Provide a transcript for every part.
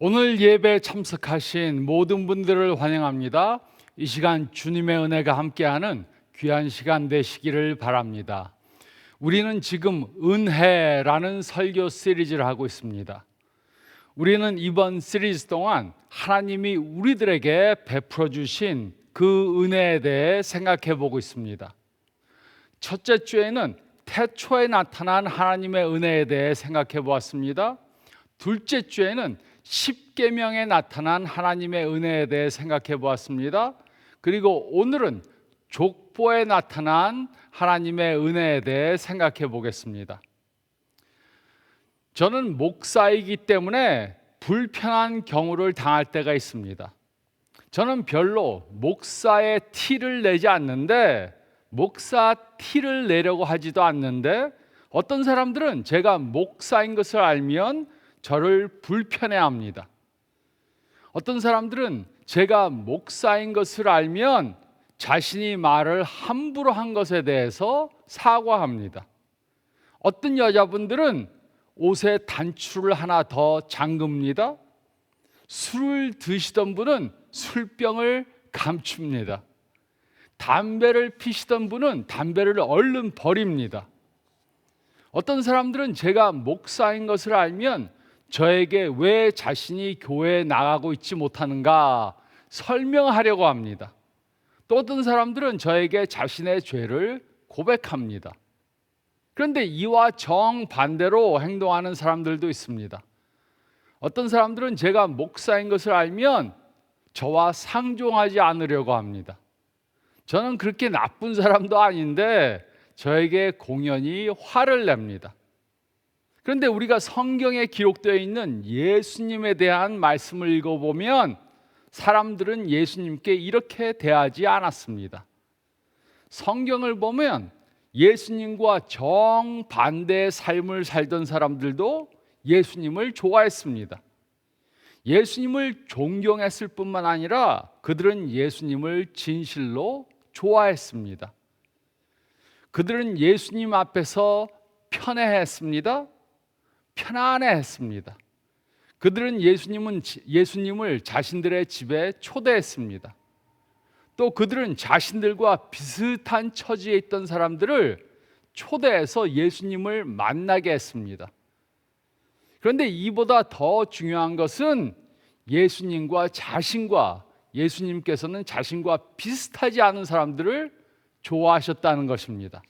오늘 예배에 참석하신 모든 분들을 환영합니다. 이 시간 주님의 은혜가 함께하는 귀한 시간 되시기를 바랍니다. 우리는 지금 은혜라는 설교 시리즈를 하고 있습니다. 우리는 이번 시리즈 동안 하나님이 우리들에게 베풀어 주신 그 은혜에 대해 생각해 보고 있습니다. 첫째 주에는 태초에 나타난 하나님의 은혜에 대해 생각해 보았습니다. 둘째 주에는 십계명에 나타난 하나님의 은혜에 대해 생각해 보았습니다. 그리고 오늘은 족보에 나타난 하나님의 은혜에 대해 생각해 보겠습니다. 저는 목사이기 때문에 불편한 경우를 당할 때가 있습니다. 저는 별로 목사의 티를 내지 않는데, 목사 티를 내려고 하지도 않는데, 어떤 사람들은 제가 목사인 것을 알면 저를 불편해합니다. 어떤 사람들은 제가 목사인 것을 알면 자신이 말을 함부로 한 것에 대해서 사과합니다. 어떤 여자분들은 옷에 단추를 하나 더 잠깁니다. 술을 드시던 분은 술병을 감춥니다. 담배를 피시던 분은 담배를 얼른 버립니다. 어떤 사람들은 제가 목사인 것을 알면 저에게 왜 자신이 교회에 나가고 있지 못하는가 설명하려고 합니다. 또 어떤 사람들은 저에게 자신의 죄를 고백합니다. 그런데 이와 정반대로 행동하는 사람들도 있습니다. 어떤 사람들은 제가 목사인 것을 알면 저와 상종하지 않으려고 합니다. 저는 그렇게 나쁜 사람도 아닌데 저에게 공연히 화를 냅니다. 그런데 우리가 성경에 기록되어 있는 예수님에 대한 말씀을 읽어보면 사람들은 예수님께 이렇게 대하지 않았습니다. 성경을 보면 예수님과 정반대의 삶을 살던 사람들도 예수님을 좋아했습니다. 예수님을 존경했을 뿐만 아니라 그들은 예수님을 진실로 좋아했습니다. 그들은 예수님 앞에서 편애했습니다. 편안해했습니다. 그들은 예수님을 자신들의 집에 초대했습니다. 또 그들은 자신들과 비슷한 처지에 있던 사람들을 초대해서 예수님을 만나게 했습니다. 그런데 이보다 더 중요한 것은 예수님께서는 자신과 비슷하지 않은 사람들을 좋아하셨다는 것입니다.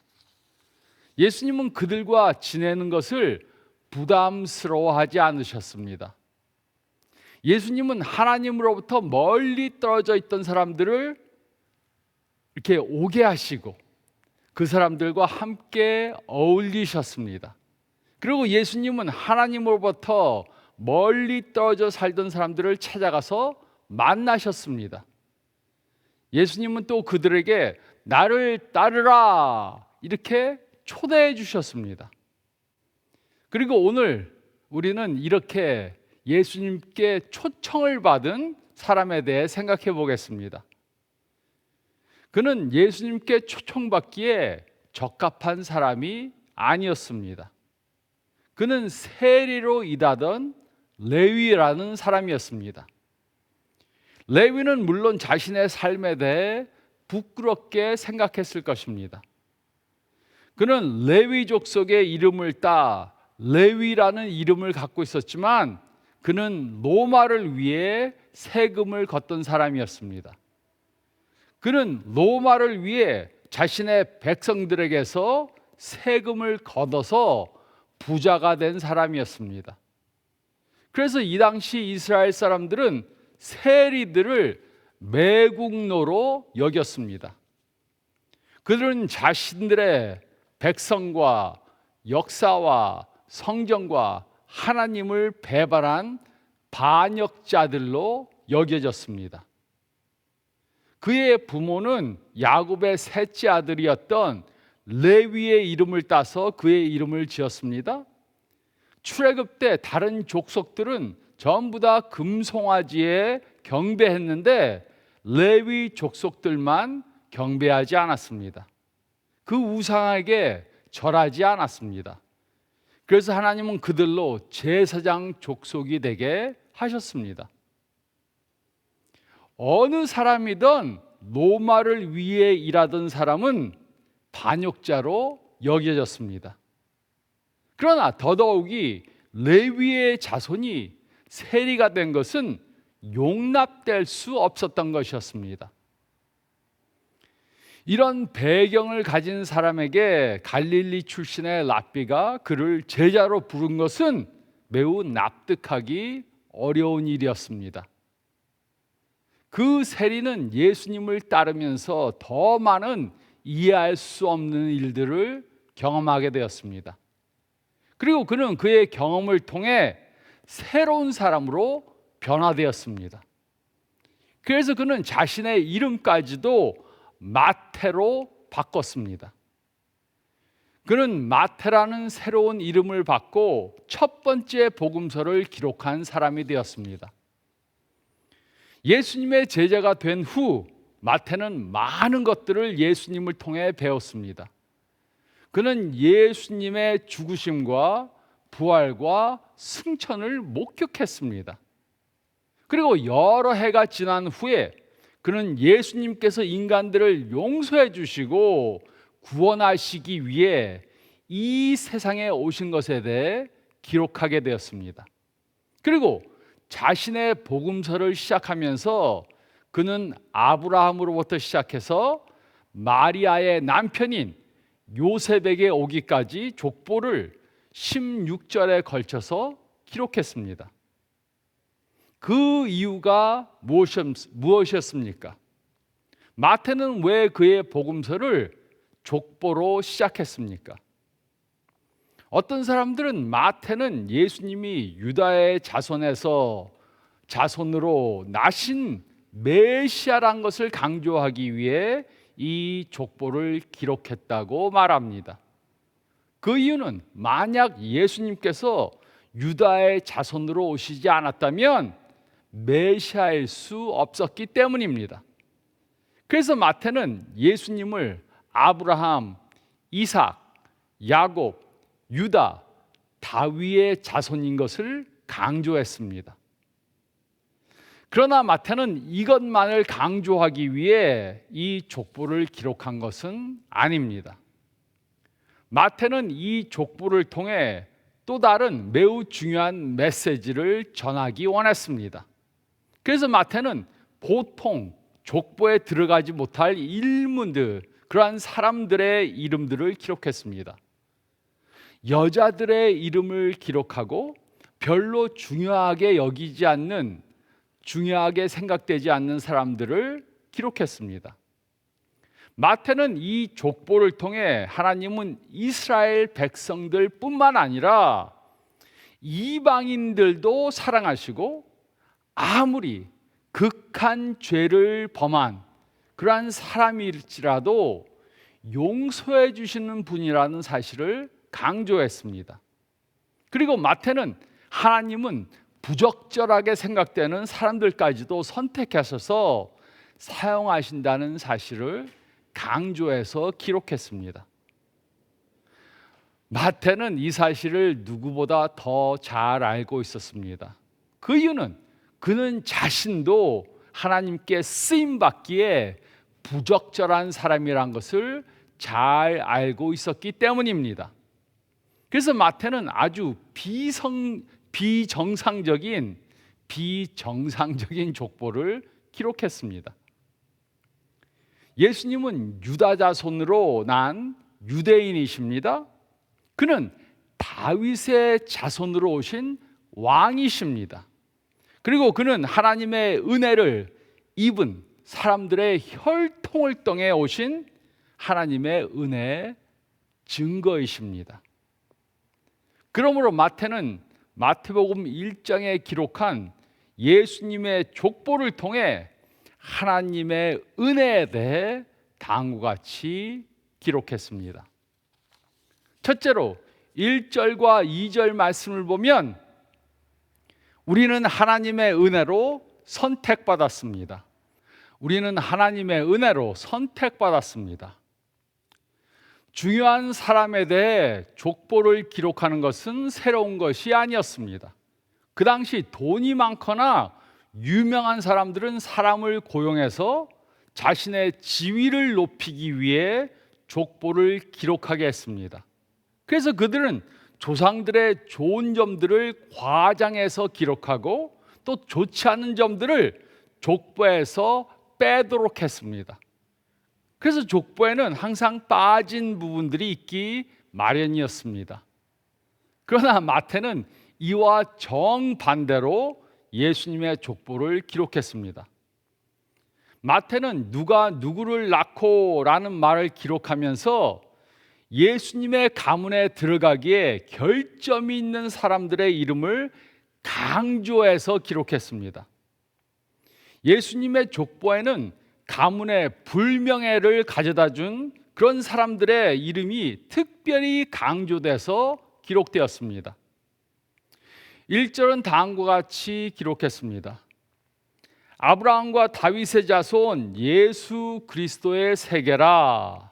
예수님은 그들과 지내는 것을 부담스러워하지 않으셨습니다. 예수님은 하나님으로부터 멀리 떨어져 있던 사람들을 이렇게 오게 하시고 그 사람들과 함께 어울리셨습니다. 그리고 예수님은 하나님으로부터 멀리 떨어져 살던 사람들을 찾아가서 만나셨습니다. 예수님은 또 그들에게 나를 따르라 이렇게 초대해 주셨습니다. 그리고 오늘 우리는 이렇게 예수님께 초청을 받은 사람에 대해 생각해 보겠습니다. 그는 예수님께 초청받기에 적합한 사람이 아니었습니다. 그는 세리로 일하던 레위라는 사람이었습니다. 레위는 물론 자신의 삶에 대해 부끄럽게 생각했을 것입니다. 그는 레위 족속의 이름을 따 레위라는 이름을 갖고 있었지만 그는 로마를 위해 세금을 걷던 사람이었습니다. 그는 로마를 위해 자신의 백성들에게서 세금을 걷어서 부자가 된 사람이었습니다. 그래서 이 당시 이스라엘 사람들은 세리들을 매국노로 여겼습니다. 그들은 자신들의 백성과 역사와 성경과 하나님을 배반한 반역자들로 여겨졌습니다. 그의 부모는 야곱의 셋째 아들이었던 레위의 이름을 따서 그의 이름을 지었습니다. 출애굽 때 다른 족속들은 전부 다 금송아지에 경배했는데 레위 족속들만 경배하지 않았습니다. 그 우상에게 절하지 않았습니다. 그래서 하나님은 그들로 제사장 족속이 되게 하셨습니다. 어느 사람이든 로마를 위해 일하던 사람은 반역자로 여겨졌습니다. 그러나 더더욱이 레위의 자손이 세리가 된 것은 용납될 수 없었던 것이었습니다. 이런 배경을 가진 사람에게 갈릴리 출신의 랍비가 그를 제자로 부른 것은 매우 납득하기 어려운 일이었습니다. 그 세리는 예수님을 따르면서 더 많은 이해할 수 없는 일들을 경험하게 되었습니다. 그리고 그는 그의 경험을 통해 새로운 사람으로 변화되었습니다. 그래서 그는 자신의 이름까지도 마태로 바꿨습니다. 그는 마태라는 새로운 이름을 받고 첫 번째 복음서를 기록한 사람이 되었습니다. 예수님의 제자가 된 후 마태는 많은 것들을 예수님을 통해 배웠습니다. 그는 예수님의 죽으심과 부활과 승천을 목격했습니다. 그리고 여러 해가 지난 후에 그는 예수님께서 인간들을 용서해 주시고 구원하시기 위해 이 세상에 오신 것에 대해 기록하게 되었습니다. 그리고 자신의 복음서를 시작하면서 그는 아브라함으로부터 시작해서 마리아의 남편인 요셉에게 오기까지 족보를 16절에 걸쳐서 기록했습니다. 그 이유가 무엇이었습니까? 마태는 왜 그의 복음서를 족보로 시작했습니까? 어떤 사람들은 마태는 예수님이 유다의 자손으로 나신 메시아란 것을 강조하기 위해 이 족보를 기록했다고 말합니다. 그 이유는 만약 예수님께서 유다의 자손으로 오시지 않았다면 메시아일 수 없었기 때문입니다. 그래서 마태는 예수님을 아브라함, 이삭, 야곱, 유다, 다윗의 자손인 것을 강조했습니다. 그러나 마태는 이것만을 강조하기 위해 이 족보를 기록한 것은 아닙니다. 마태는 이 족보를 통해 또 다른 매우 중요한 메시지를 전하기 원했습니다. 그래서 마태는 보통 족보에 들어가지 못할 인물들, 그러한 사람들의 이름들을 기록했습니다. 여자들의 이름을 기록하고 별로 중요하게 생각되지 않는 사람들을 기록했습니다. 마태는 이 족보를 통해 하나님은 이스라엘 백성들 뿐만 아니라 이방인들도 사랑하시고 아무리 극한 죄를 범한 그러한 사람일지라도 용서해 주시는 분이라는 사실을 강조했습니다. 그리고 마태는 하나님은 부적절하게 생각되는 사람들까지도 선택하셔서 사용하신다는 사실을 강조해서 기록했습니다. 마태는 이 사실을 누구보다 더 잘 알고 있었습니다. 그 이유는 그는 자신도 하나님께 쓰임받기에 부적절한 사람이란 것을 잘 알고 있었기 때문입니다. 그래서 마태는 아주 비정상적인 족보를 기록했습니다. 예수님은 유다 자손으로 난 유대인이십니다. 그는 다윗의 자손으로 오신 왕이십니다. 그리고 그는 하나님의 은혜를 입은 사람들의 혈통을 통해 오신 하나님의 은혜의 증거이십니다. 그러므로 마태는 마태복음 1장에 기록한 예수님의 족보를 통해 하나님의 은혜에 대해 다음과같이 기록했습니다. 첫째로 1절과 2절 말씀을 보면 우리는 하나님의 은혜로 선택받았습니다. 우리는 하나님의 은혜로 선택받았습니다. 중요한 사람에 대해 족보를 기록하는 것은 새로운 것이 아니었습니다. 그 당시 돈이 많거나 유명한 사람들은 사람을 고용해서 자신의 지위를 높이기 위해 족보를 기록하게 했습니다. 그래서 그들은 조상들의 좋은 점들을 과장해서 기록하고 또 좋지 않은 점들을 족보에서 빼도록 했습니다. 그래서 족보에는 항상 빠진 부분들이 있기 마련이었습니다. 그러나 마태는 이와 정반대로 예수님의 족보를 기록했습니다. 마태는 누가 누구를 낳고 라는 말을 기록하면서 예수님의 가문에 들어가기에 결점이 있는 사람들의 이름을 강조해서 기록했습니다. 예수님의 족보에는 가문의 불명예를 가져다 준 그런 사람들의 이름이 특별히 강조돼서 기록되었습니다. 1절은 다음과 같이 기록했습니다. 아브라함과 다윗의 자손 예수 그리스도의 세계라.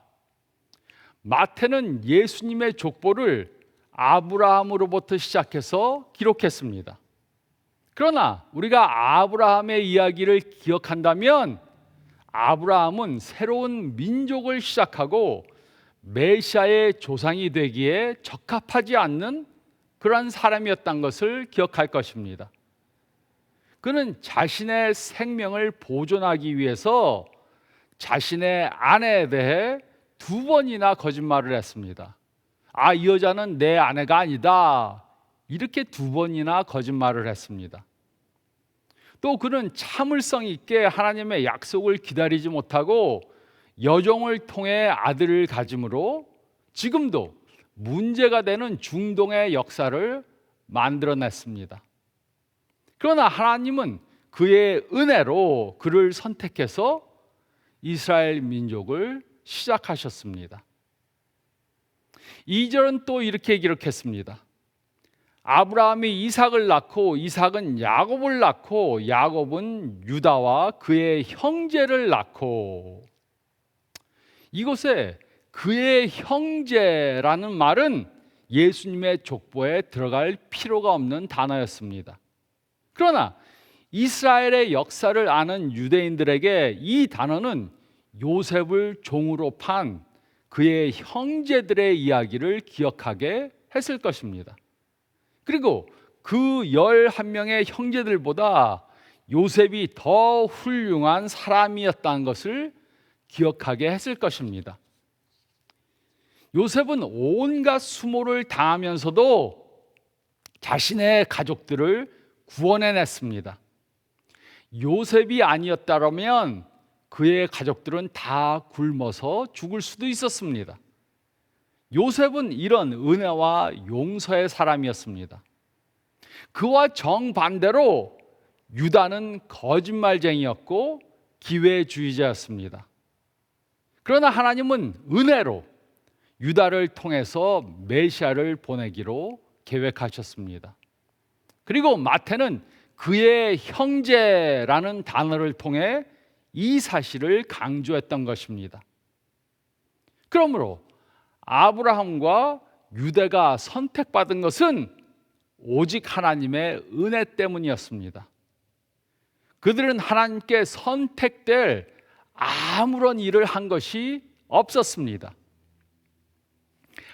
마태는 예수님의 족보를 아브라함으로부터 시작해서 기록했습니다. 그러나 우리가 아브라함의 이야기를 기억한다면 아브라함은 새로운 민족을 시작하고 메시아의 조상이 되기에 적합하지 않는 그러한 사람이었던 것을 기억할 것입니다. 그는 자신의 생명을 보존하기 위해서 자신의 아내에 대해 2번이나 거짓말을 했습니다. 이 여자는 내 아내가 아니다. 이렇게 2번이나 거짓말을 했습니다. 또 그는 참을성 있게 하나님의 약속을 기다리지 못하고 여종을 통해 아들을 가짐으로 지금도 문제가 되는 중동의 역사를 만들어냈습니다. 그러나 하나님은 그의 은혜로 그를 선택해서 이스라엘 민족을 시작하셨습니다. 2절은 또 이렇게 기록했습니다. 아브라함이 이삭을 낳고 이삭은 야곱을 낳고 야곱은 유다와 그의 형제를 낳고. 이곳에 그의 형제라는 말은 예수님의 족보에 들어갈 필요가 없는 단어였습니다. 그러나 이스라엘의 역사를 아는 유대인들에게 이 단어는 요셉을 종으로 판 그의 형제들의 이야기를 기억하게 했을 것입니다. 그리고 그 11명의 형제들보다 요셉이 더 훌륭한 사람이었다는 것을 기억하게 했을 것입니다. 요셉은 온갖 수모를 당하면서도 자신의 가족들을 구원해냈습니다. 요셉이 아니었다면 그의 가족들은 다 굶어서 죽을 수도 있었습니다. 요셉은 이런 은혜와 용서의 사람이었습니다. 그와 정반대로 유다는 거짓말쟁이였고 기회주의자였습니다. 그러나 하나님은 은혜로 유다를 통해서 메시아를 보내기로 계획하셨습니다. 그리고 마태는 그의 형제라는 단어를 통해 이 사실을 강조했던 것입니다. 그러므로 아브라함과 유대가 선택받은 것은 오직 하나님의 은혜 때문이었습니다. 그들은 하나님께 선택될 아무런 일을 한 것이 없었습니다.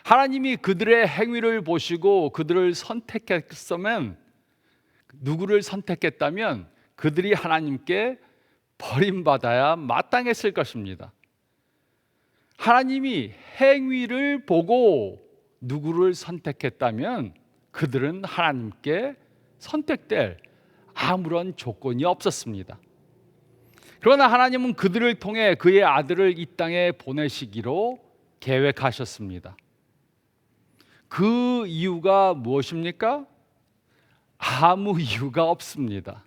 하나님이 그들의 행위를 보시고 그들을 선택했으면, 누구를 선택했다면 그들이 하나님께 버림받아야 마땅했을 것입니다. 하나님이 행위를 보고 누구를 선택했다면 그들은 하나님께 선택될 아무런 조건이 없었습니다. 그러나 하나님은 그들을 통해 그의 아들을 이 땅에 보내시기로 계획하셨습니다. 그 이유가 무엇입니까? 아무 이유가 없습니다.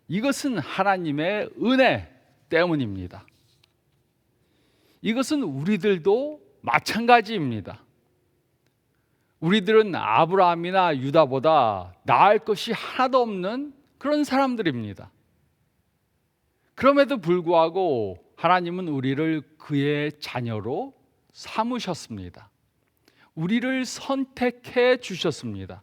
이것은 하나님의 은혜 때문입니다. 이것은 우리들도 마찬가지입니다. 우리들은 아브라함이나 유다보다 나을 것이 하나도 없는 그런 사람들입니다. 그럼에도 불구하고 하나님은 우리를 그의 자녀로 삼으셨습니다. 우리를 선택해 주셨습니다.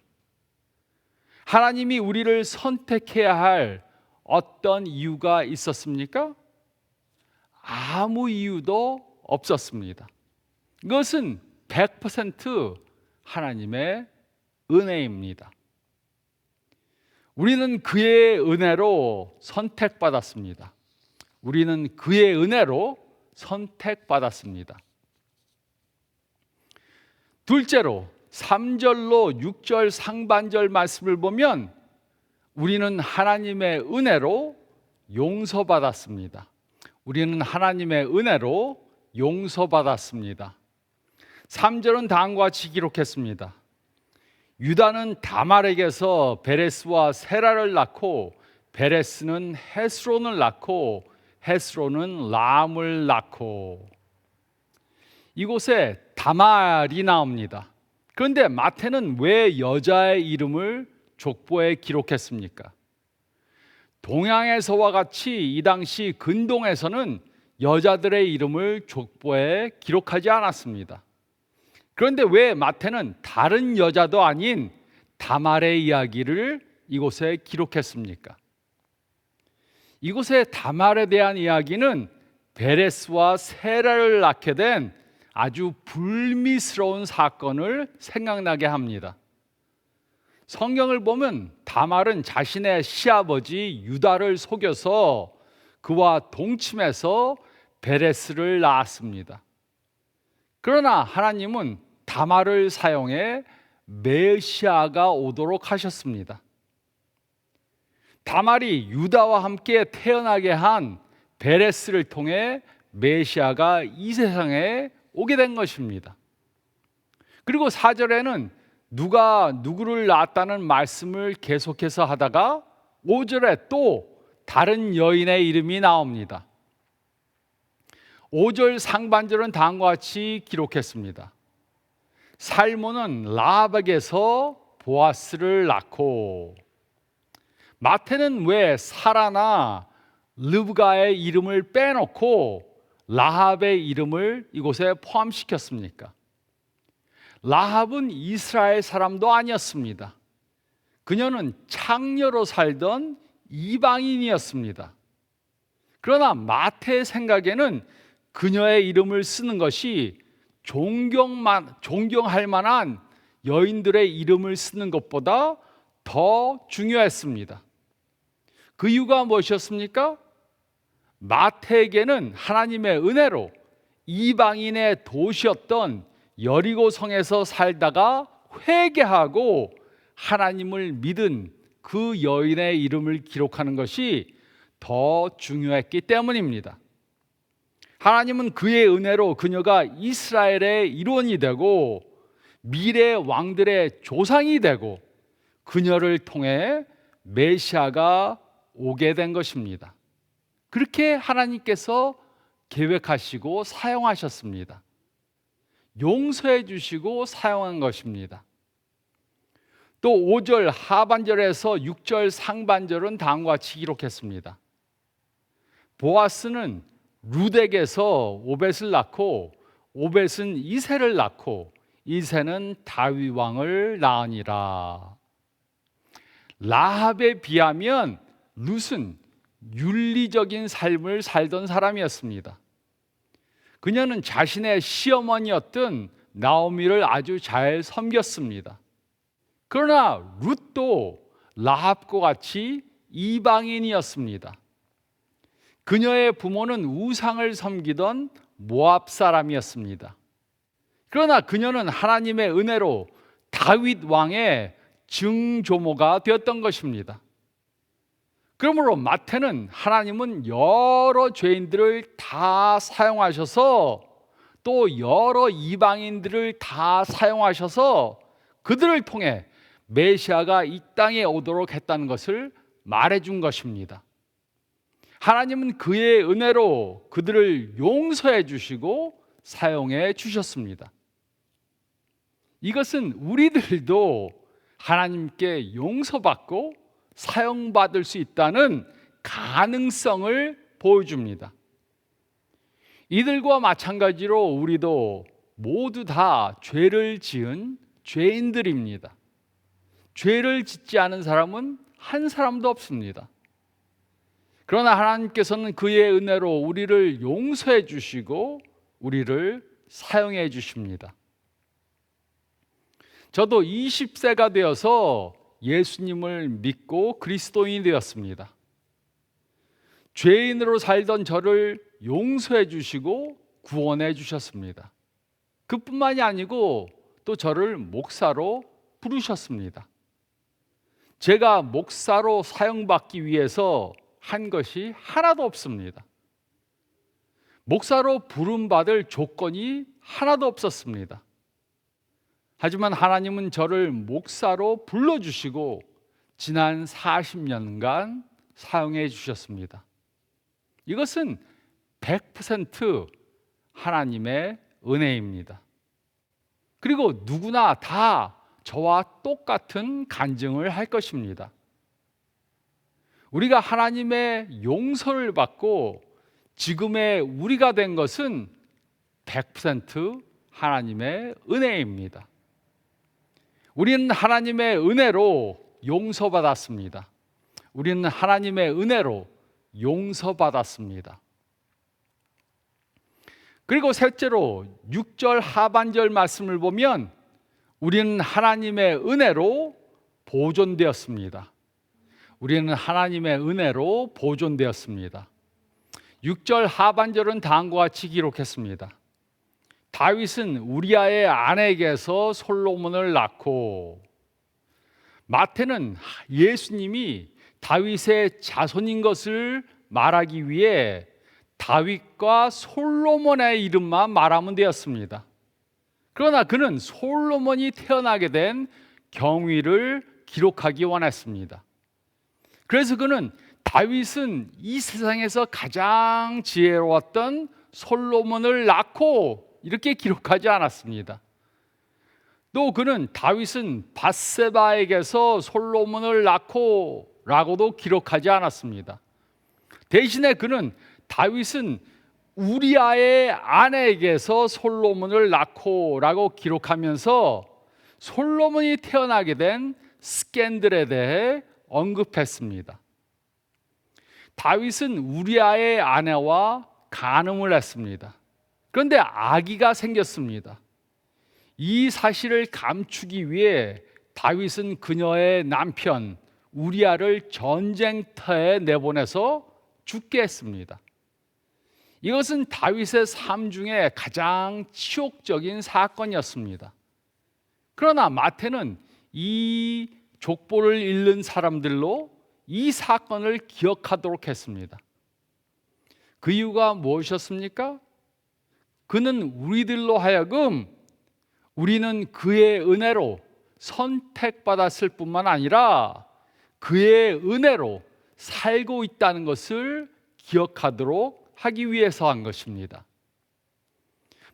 하나님이 우리를 선택해야 할 어떤 이유가 있었습니까? 아무 이유도 없었습니다. 이것은 100% 하나님의 은혜입니다. 우리는 그의 은혜로 선택받았습니다. 우리는 그의 은혜로 선택받았습니다. 둘째로 3절로 6절 상반절 말씀을 보면 우리는 하나님의 은혜로 용서받았습니다. 우리는 하나님의 은혜로 용서받았습니다. 3절은 다음과 같이 기록했습니다. 유다는 다말에게서 베레스와 세라를 낳고 베레스는 헤스론을 낳고 헤스론은 람을 낳고. 이곳에 다말이 나옵니다. 그런데 마태는 왜 여자의 이름을 족보에 기록했습니까? 동양에서와 같이 이 당시 근동에서는 여자들의 이름을 족보에 기록하지 않았습니다. 그런데 왜 마태는 다른 여자도 아닌 다말의 이야기를 이곳에 기록했습니까? 이곳에 다말에 대한 이야기는 베레스와 세라를 낳게 된 아주 불미스러운 사건을 생각나게 합니다. 성경을 보면 다말은 자신의 시아버지 유다를 속여서 그와 동침해서 베레스를 낳았습니다. 그러나 하나님은 다말을 사용해 메시아가 오도록 하셨습니다. 다말이 유다와 함께 태어나게 한 베레스를 통해 메시아가 이 세상에 오게 된 것입니다. 그리고 4절에는 누가 누구를 낳았다는 말씀을 계속해서 하다가 5절에 또 다른 여인의 이름이 나옵니다. 5절 상반절은 다음과 같이 기록했습니다. 살몬은 라합에게서 보아스를 낳고. 마태는 왜 사라나 르브가의 이름을 빼놓고 라합의 이름을 이곳에 포함시켰습니까? 라합은 이스라엘 사람도 아니었습니다. 그녀는 창녀로 살던 이방인이었습니다. 그러나 마태의 생각에는 그녀의 이름을 쓰는 것이 존경할 만한 여인들의 이름을 쓰는 것보다 더 중요했습니다. 그 이유가 무엇이었습니까? 마태에게는 하나님의 은혜로 이방인의 도시였던 여리고 성에서 살다가 회개하고 하나님을 믿은 그 여인의 이름을 기록하는 것이 더 중요했기 때문입니다. 하나님은 그의 은혜로 그녀가 이스라엘의 일원이 되고 미래 왕들의 조상이 되고 그녀를 통해 메시아가 오게 된 것입니다. 그렇게 하나님께서 계획하시고 사용하셨습니다. 용서해 주시고 사용한 것입니다. 또 5절 하반절에서 6절 상반절은 다음과 같이 기록했습니다. 보아스는 룻에게서 오벳을 낳고 오벳은 이새를 낳고 이새는 다윗 왕을 낳으니라. 라합에 비하면 룻은 윤리적인 삶을 살던 사람이었습니다. 그녀는 자신의 시어머니였던 나오미를 아주 잘 섬겼습니다. 그러나 룻도 라합과 같이 이방인이었습니다. 그녀의 부모는 우상을 섬기던 모압 사람이었습니다. 그러나 그녀는 하나님의 은혜로 다윗 왕의 증조모가 되었던 것입니다. 그러므로 마태는 하나님은 여러 죄인들을 다 사용하셔서 또 여러 이방인들을 다 사용하셔서 그들을 통해 메시아가 이 땅에 오도록 했다는 것을 말해준 것입니다. 하나님은 그의 은혜로 그들을 용서해 주시고 사용해 주셨습니다. 이것은 우리들도 하나님께 용서받고 사용받을 수 있다는 가능성을 보여줍니다. 이들과 마찬가지로 우리도 모두 다 죄를 지은 죄인들입니다. 죄를 짓지 않은 사람은 한 사람도 없습니다. 그러나 하나님께서는 그의 은혜로 우리를 용서해 주시고 우리를 사용해 주십니다. 저도 20세가 되어서 예수님을 믿고 그리스도인이 되었습니다. 죄인으로 살던 저를 용서해 주시고 구원해 주셨습니다. 그뿐만이 아니고 또 저를 목사로 부르셨습니다. 제가 목사로 사용받기 위해서 한 것이 하나도 없습니다. 목사로 부름받을 조건이 하나도 없었습니다. 하지만 하나님은 저를 목사로 불러주시고 지난 40년간 사용해 주셨습니다. 이것은 100% 하나님의 은혜입니다. 그리고 누구나 다 저와 똑같은 간증을 할 것입니다. 우리가 하나님의 용서를 받고 지금의 우리가 된 것은 100% 하나님의 은혜입니다. 우리는 하나님의 은혜로 용서받았습니다. 우리는 하나님의 은혜로 용서받았습니다. 그리고 셋째로 6절 하반절 말씀을 보면 우리는 하나님의 은혜로 보존되었습니다. 우리는 하나님의 은혜로 보존되었습니다. 6절 하반절은 다음과 같이 기록했습니다. 다윗은 우리아의 아내에게서 솔로몬을 낳고, 마태는 예수님이 다윗의 자손인 것을 말하기 위해 다윗과 솔로몬의 이름만 말하면 되었습니다. 그러나 그는 솔로몬이 태어나게 된 경위를 기록하기 원했습니다. 그래서 그는 다윗은 이 세상에서 가장 지혜로웠던 솔로몬을 낳고 이렇게 기록하지 않았습니다. 또 그는 다윗은 밧세바에게서 솔로몬을 낳고 라고도 기록하지 않았습니다. 대신에 그는 다윗은 우리아의 아내에게서 솔로몬을 낳고 라고 기록하면서 솔로몬이 태어나게 된 스캔들에 대해 언급했습니다. 다윗은 우리아의 아내와 간음을 했습니다. 그런데 아기가 생겼습니다. 이 사실을 감추기 위해 다윗은 그녀의 남편 우리아를 전쟁터에 내보내서 죽게 했습니다. 이것은 다윗의 삶 중에 가장 치욕적인 사건이었습니다. 그러나 마태는 이 족보를 읽는 사람들로 이 사건을 기억하도록 했습니다. 그 이유가 무엇이었습니까? 그는 우리들로 하여금 우리는 그의 은혜로 선택받았을 뿐만 아니라 그의 은혜로 살고 있다는 것을 기억하도록 하기 위해서 한 것입니다.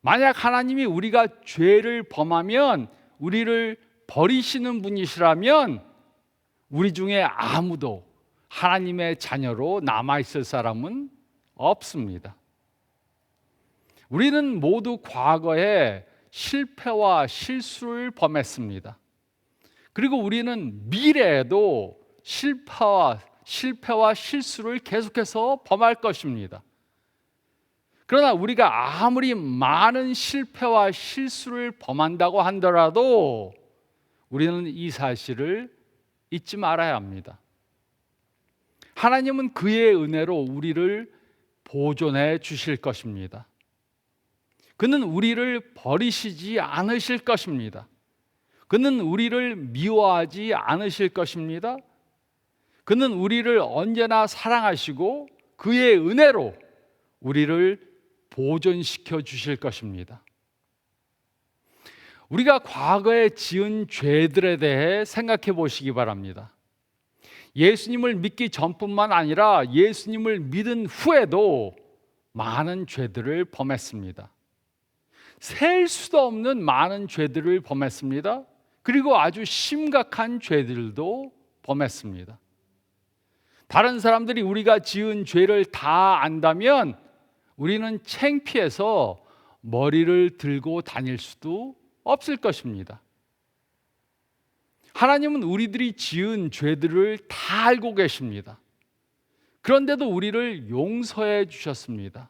만약 하나님이 우리가 죄를 범하면 우리를 버리시는 분이시라면 우리 중에 아무도 하나님의 자녀로 남아있을 사람은 없습니다. 우리는 모두 과거에 실패와 실수를 범했습니다. 그리고 우리는 미래에도 실패와 실수를 계속해서 범할 것입니다. 그러나 우리가 아무리 많은 실패와 실수를 범한다고 하더라도 우리는 이 사실을 잊지 말아야 합니다. 하나님은 그의 은혜로 우리를 보존해 주실 것입니다. 그는 우리를 버리시지 않으실 것입니다. 그는 우리를 미워하지 않으실 것입니다. 그는 우리를 언제나 사랑하시고 그의 은혜로 우리를 보존시켜 주실 것입니다. 우리가 과거에 지은 죄들에 대해 생각해 보시기 바랍니다. 예수님을 믿기 전뿐만 아니라 예수님을 믿은 후에도 많은 죄들을 범했습니다. 셀 수도 없는 많은 죄들을 범했습니다. 그리고 아주 심각한 죄들도 범했습니다. 다른 사람들이 우리가 지은 죄를 다 안다면 우리는 창피해서 머리를 들고 다닐 수도 없을 것입니다. 하나님은 우리들이 지은 죄들을 다 알고 계십니다. 그런데도 우리를 용서해 주셨습니다.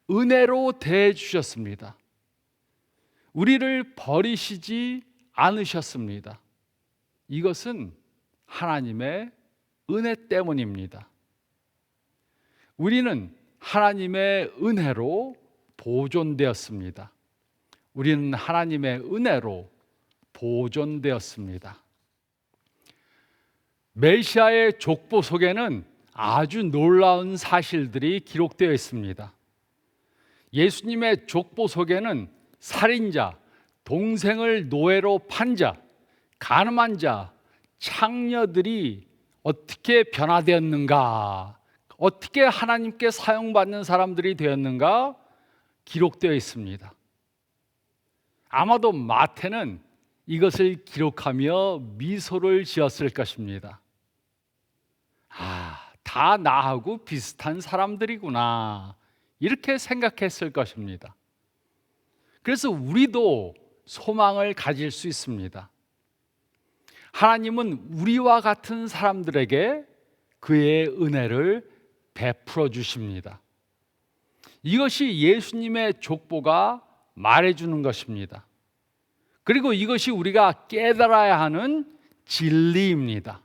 은혜로 대해 주셨습니다. 우리를 버리시지 않으셨습니다. 이것은 하나님의 은혜 때문입니다. 우리는 하나님의 은혜로 보존되었습니다. 우리는 하나님의 은혜로 보존되었습니다. 메시아의 족보 속에는 아주 놀라운 사실들이 기록되어 있습니다. 예수님의 족보 속에는 살인자, 동생을 노예로 판 자, 간음한 자, 창녀들이 어떻게 변화되었는가, 어떻게 하나님께 사용받는 사람들이 되었는가 기록되어 있습니다. 아마도 마태는 이것을 기록하며 미소를 지었을 것입니다. 다 나하고 비슷한 사람들이구나, 이렇게 생각했을 것입니다. 그래서 우리도 소망을 가질 수 있습니다. 하나님은 우리와 같은 사람들에게 그의 은혜를 베풀어 주십니다. 이것이 예수님의 족보가 말해주는 것입니다. 그리고 이것이 우리가 깨달아야 하는 진리입니다.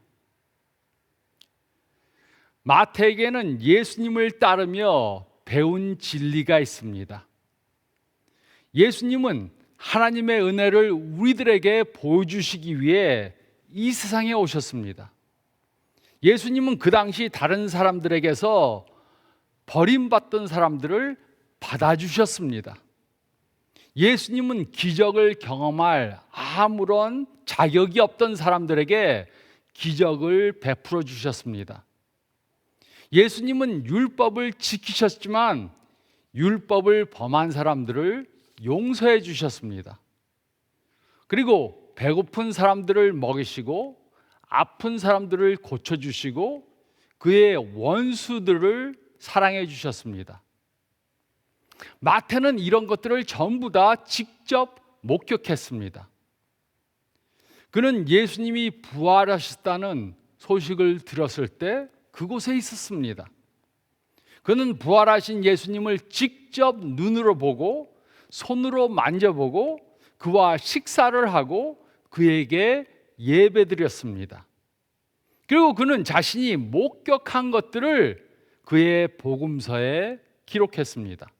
마태에게는 예수님을 따르며 배운 진리가 있습니다. 예수님은 하나님의 은혜를 우리들에게 보여주시기 위해 이 세상에 오셨습니다. 예수님은 그 당시 다른 사람들에게서 버림받던 사람들을 받아주셨습니다. 예수님은 기적을 경험할 아무런 자격이 없던 사람들에게 기적을 베풀어 주셨습니다. 예수님은 율법을 지키셨지만 율법을 범한 사람들을 용서해 주셨습니다. 그리고 배고픈 사람들을 먹이시고 아픈 사람들을 고쳐주시고 그의 원수들을 사랑해 주셨습니다. 마태는 이런 것들을 전부 다 직접 목격했습니다. 그는 예수님이 부활하셨다는 소식을 들었을 때 그곳에 있었습니다. 그는 부활하신 예수님을 직접 눈으로 보고 손으로 만져보고 그와 식사를 하고 그에게 예배드렸습니다. 그리고 그는 자신이 목격한 것들을 그의 복음서에 기록했습니다.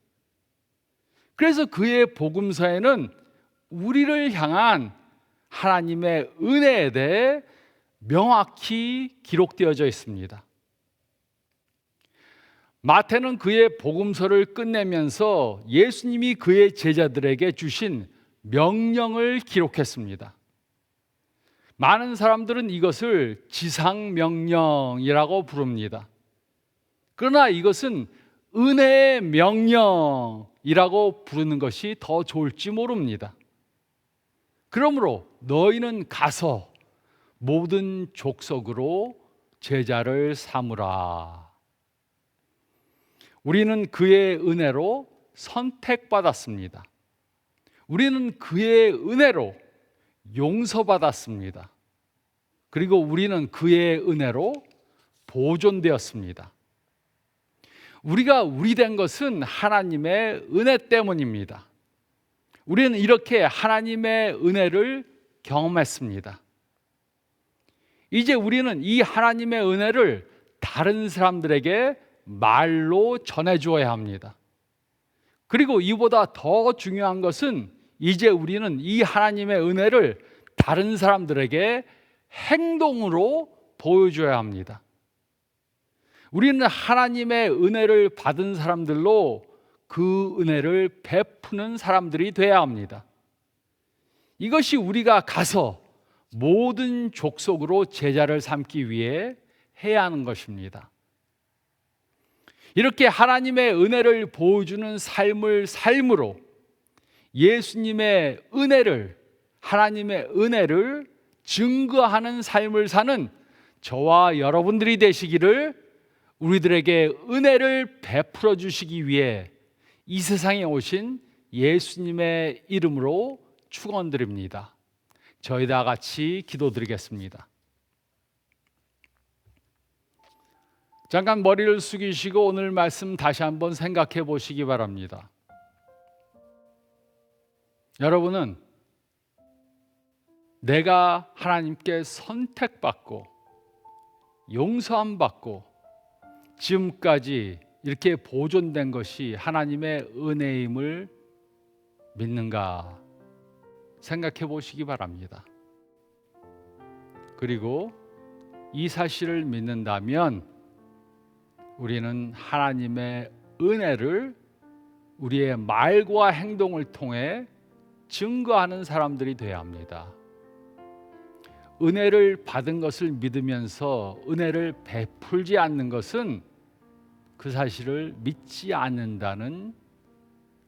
그래서 그의 복음서에는 우리를 향한 하나님의 은혜에 대해 명확히 기록되어져 있습니다. 마태는 그의 복음서를 끝내면서 예수님이 그의 제자들에게 주신 명령을 기록했습니다. 많은 사람들은 이것을 지상명령이라고 부릅니다. 그러나 이것은 은혜의 명령이라고 부르는 것이 더 좋을지 모릅니다. 그러므로 너희는 가서 모든 족속으로 제자를 삼으라. 우리는 그의 은혜로 선택받았습니다. 우리는 그의 은혜로 용서받았습니다. 그리고 우리는 그의 은혜로 보존되었습니다. 우리가 우리 된 것은 하나님의 은혜 때문입니다. 우리는 이렇게 하나님의 은혜를 경험했습니다. 이제 우리는 이 하나님의 은혜를 다른 사람들에게 말로 전해주어야 합니다. 그리고 이보다 더 중요한 것은 이제 우리는 이 하나님의 은혜를 다른 사람들에게 행동으로 보여줘야 합니다. 우리는 하나님의 은혜를 받은 사람들로 그 은혜를 베푸는 사람들이 되어야 합니다. 이것이 우리가 가서 모든 족속으로 제자를 삼기 위해 해야 하는 것입니다. 이렇게 하나님의 은혜를 보여주는 삶을 삶으로 예수님의 은혜를, 하나님의 은혜를 증거하는 삶을 사는 저와 여러분들이 되시기를 우리들에게 은혜를 베풀어 주시기 위해 이 세상에 오신 예수님의 이름으로 축원드립니다. 저희 다 같이 기도드리겠습니다. 잠깐 머리를 숙이시고 오늘 말씀 다시 한번 생각해 보시기 바랍니다. 여러분은 내가 하나님께 선택받고 용서함 받고 지금까지 이렇게 보존된 것이 하나님의 은혜임을 믿는가 생각해 보시기 바랍니다. 그리고 이 사실을 믿는다면 우리는 하나님의 은혜를 우리의 말과 행동을 통해 증거하는 사람들이 되어야 합니다. 은혜를 받은 것을 믿으면서 은혜를 베풀지 않는 것은 그 사실을 믿지 않는다는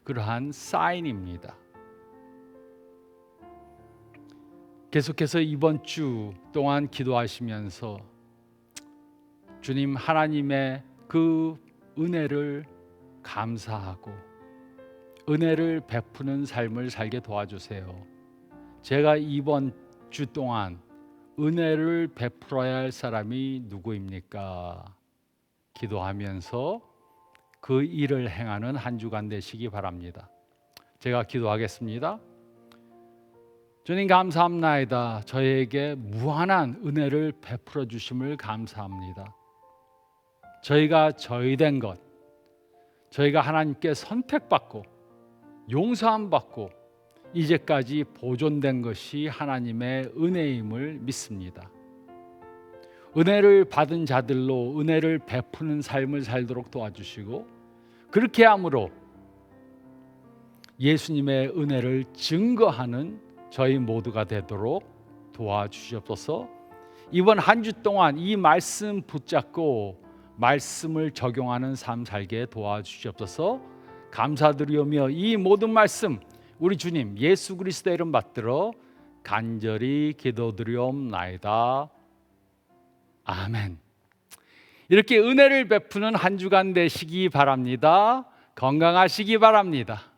그러한 사인입니다. 계속해서 이번 주 동안 기도하시면서 주님 하나님의 그 은혜를 감사하고 은혜를 베푸는 삶을 살게 도와주세요. 제가 이번 주 동안 은혜를 베풀어야 할 사람이 누구입니까? 기도하면서 그 일을 행하는 한 주간 되시기 바랍니다. 제가 기도하겠습니다. 주님 감사합나이다. 저에게 무한한 은혜를 베풀어 주심을 감사합니다. 저희가 저희된 것, 저희가 하나님께 선택받고 용서함 받고 이제까지 보존된 것이 하나님의 은혜임을 믿습니다. 은혜를 받은 자들로 은혜를 베푸는 삶을 살도록 도와주시고 그렇게 함으로 예수님의 은혜를 증거하는 저희 모두가 되도록 도와주시옵소서. 이번 한 주 동안 이 말씀 붙잡고 말씀을 적용하는 삶 살게 도와주시옵소서. 감사드리오며 이 모든 말씀 우리 주님 예수 그리스도의 이름 받들어 간절히 기도드리옵나이다. 아멘. 이렇게 은혜를 베푸는 한 주간 되시기 바랍니다. 건강하시기 바랍니다.